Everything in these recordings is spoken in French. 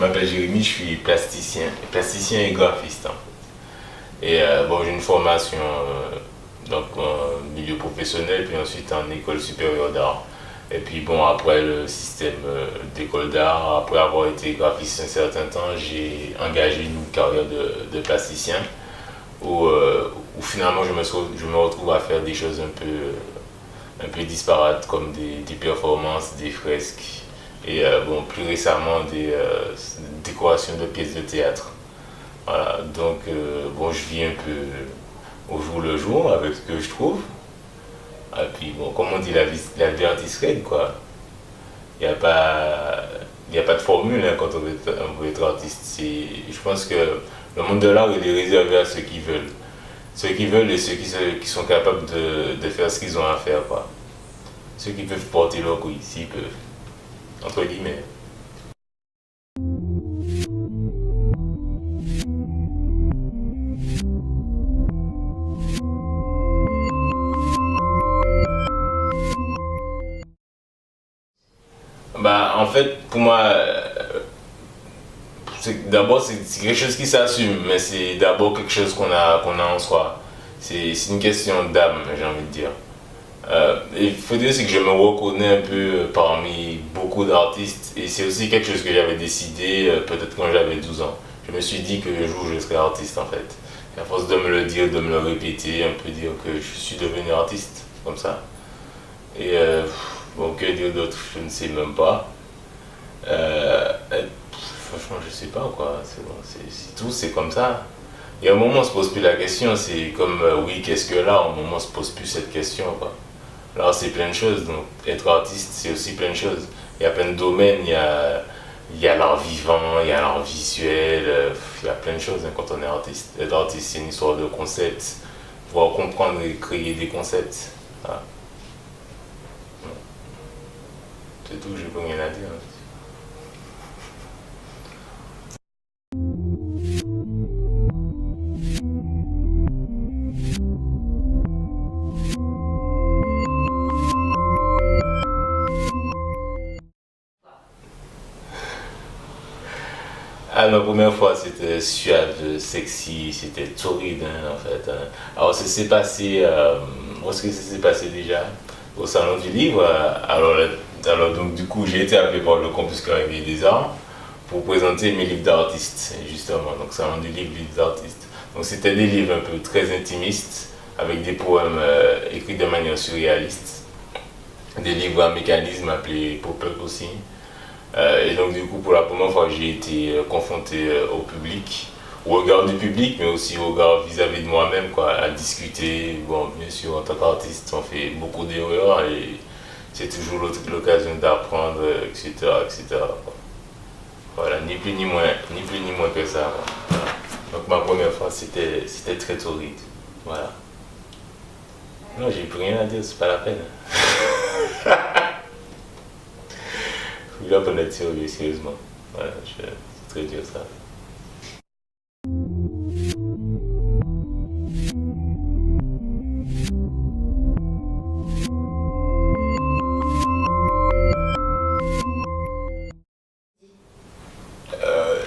m'appelle Jérémy, je suis plasticien et graphiste, hein. Et bon, j'ai une formation donc en milieu professionnel, puis ensuite en école supérieure d'art. Et puis bon, après le système d'école d'art, après avoir été graphiste un certain temps, j'ai engagé une carrière de plasticien où finalement je me retrouve à faire des choses un peu disparates comme des performances, des fresques et bon, plus récemment des décorations de pièces de théâtre. Voilà, donc bon, je vis un peu au jour le jour avec ce que je trouve. Et puis bon, comme on dit, la vie artiste, quoi. Il n'y a pas, il y a pas de formule hein, quand on veut être artiste. Je pense que le monde de l'art il est réservé à ceux qui veulent. Ceux qui veulent et qui sont capables de faire ce qu'ils ont à faire, quoi. Ceux qui peuvent porter leur couille, s'ils peuvent. Entre guillemets. Bah, en fait, pour moi, d'abord, c'est quelque chose qui s'assume, mais c'est d'abord quelque chose qu'on a en soi. C'est une question d'âme, j'ai envie de dire. Il faut dire c'est que je me reconnais un peu parmi beaucoup d'artistes et c'est aussi quelque chose que j'avais décidé peut-être quand j'avais 12 ans. Je me suis dit que le jour je serais artiste en fait. Et à force de me le dire, de me le répéter, on peut dire que je suis devenu artiste, comme ça. Et bon, que dire d'autre, je ne sais même pas. Franchement, je sais pas quoi. C'est bon, c'est tout, c'est comme ça. Et à un moment, on se pose plus la question. C'est comme, oui, qu'est-ce que là? À un moment, on se pose plus cette question, quoi. Alors, c'est plein de choses. Donc, être artiste, c'est aussi plein de choses. Il y a plein de domaines. Il y a l'art vivant, il y a l'art visuel. Il y a plein de choses hein, quand on est artiste. Être artiste, c'est une histoire de concepts. Pouvoir comprendre et créer des concepts. Voilà. C'est tout, j'ai pas rien à dire. Ah, ma première fois, c'était suave, sexy, c'était torride, hein, en fait, hein. Alors, ça s'est passé, où est-ce que ça s'est passé déjà? Au Salon du Livre. Alors, donc, du coup, j'ai été appelé par le Campus Caribé des Arts pour présenter mes livres d'artistes, justement. Donc, Salon du Livre, livres d'artistes. Donc, c'était des livres un peu très intimistes, avec des poèmes écrits de manière surréaliste, des livres à mécanisme appelés pop-up aussi. Et donc du coup pour la première fois j'ai été confronté au public, au regard du public mais aussi au regard vis-à-vis de moi-même quoi, à discuter. Bon bien sûr en tant qu'artiste on fait beaucoup d'erreurs et c'est toujours l'occasion d'apprendre etc. etc. quoi. Voilà, ni plus ni moins que ça, quoi. Voilà. Donc ma première fois c'était très torride. Voilà. Non j'ai plus rien à dire, c'est pas la peine. Je vais pas être sérieux, sérieusement. Voilà, c'est très dur ça. Euh,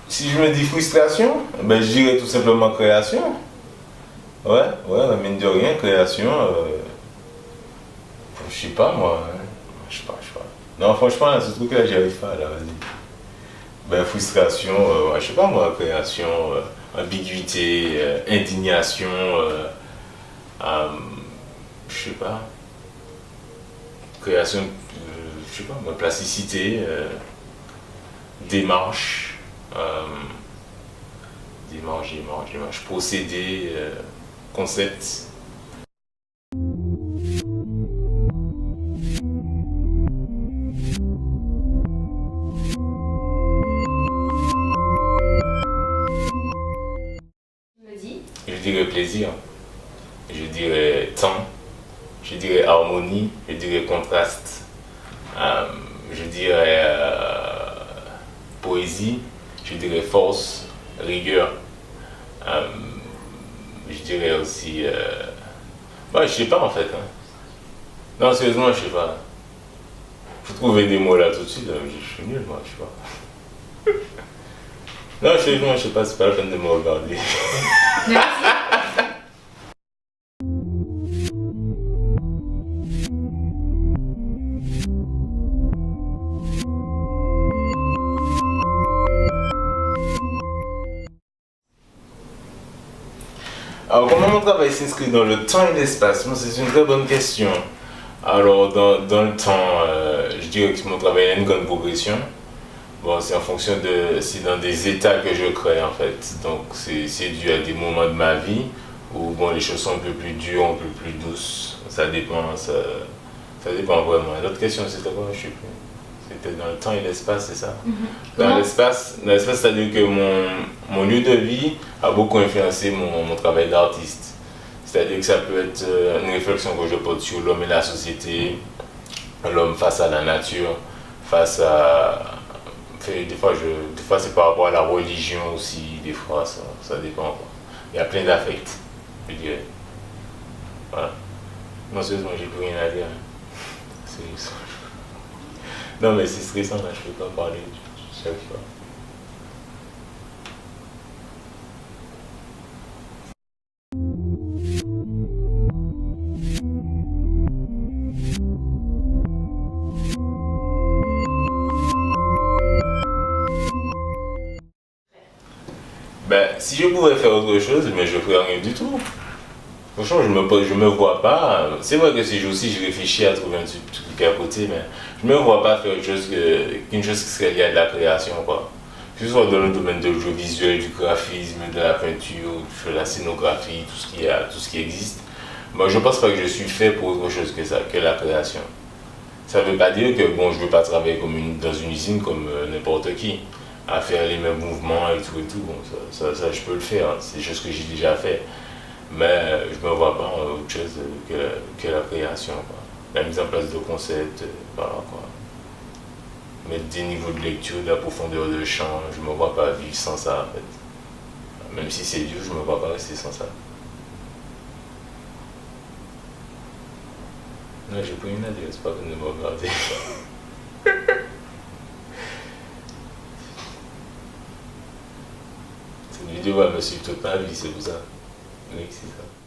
Si je me dis frustration, ben je dirais tout simplement création. Ouais, ouais, mine de rien, création. Je sais pas moi. Hein. Je sais pas. Non, franchement, là, ce truc-là, j'y arrive pas, là, vas-y. Ben, frustration, je sais pas moi, création, ambiguïté, indignation, euh, je sais pas, création, je sais pas moi, plasticité, démarche, euh, démarche, procédé, concept. Je dirais plaisir, je dirais temps, je dirais harmonie, je dirais contraste, euh, je dirais poésie, je dirais force, rigueur, euh, je dirais aussi... je sais pas en fait. Hein. Non, sérieusement, je sais pas. Faut trouver des mots là tout de suite, je suis nul moi, je sais pas. Non, je sais pas, c'est pas la peine de me regarder. Merci. Alors, comment mon travail s'inscrit dans le temps et l'espace? Moi, c'est une très bonne question. Alors, dans le temps, je dirais que mon travail a une grande progression. Bon, c'est en fonction de. C'est dans des états que je crée en fait. Donc, c'est dû à des moments de ma vie où bon, les choses sont un peu plus dures, un peu plus douces. Ça dépend, ça dépend vraiment. L'autre question, c'était quoi? Je sais plus. C'était dans le temps et l'espace, c'est ça? Dans l'espace, c'est-à-dire que mon lieu de vie a beaucoup influencé mon travail d'artiste. C'est-à-dire que ça peut être une réflexion que je porte sur l'homme et la société, l'homme face à la nature, face à. Des fois c'est par rapport à la religion aussi, des fois ça dépend quoi. Il y a plein d'affects, je dirais. Voilà. Non, sérieusement, j'ai plus rien à dire. C'est- Non, mais c'est stressant là, je peux pas parler chaque fois. Ben, si je pouvais faire autre chose, mais je ferais rien du tout. Franchement, je me vois pas. C'est vrai que ces jours-ci, je réfléchis à trouver un truc à côté, mais je me vois pas faire autre chose qu'une chose qui serait liée à de la création, quoi. Que ce soit dans le domaine de l'audiovisuel, du graphisme, de la peinture, de la scénographie, tout ce qui existe. Moi, je pense pas que je suis fait pour autre chose que ça, que la création. Ça veut pas dire que bon, je veux pas travailler dans une usine comme n'importe qui, à faire les mêmes mouvements et tout. Bon, ça, je peux le faire, hein. C'est des choses que j'ai déjà fait. Mais je me vois pas en autre chose que la création, quoi. La mise en place de concepts, voilà quoi. Mettre des niveaux de lecture, de la profondeur de champ, je me vois pas vivre sans ça en fait. Même si c'est dur, je me vois pas rester sans ça. Non, j'ai pas une adresse, c'est pas de me regarder. Cette vidéo va me suivre toute ma vie, c'est pour ça. Oui, c'est ça.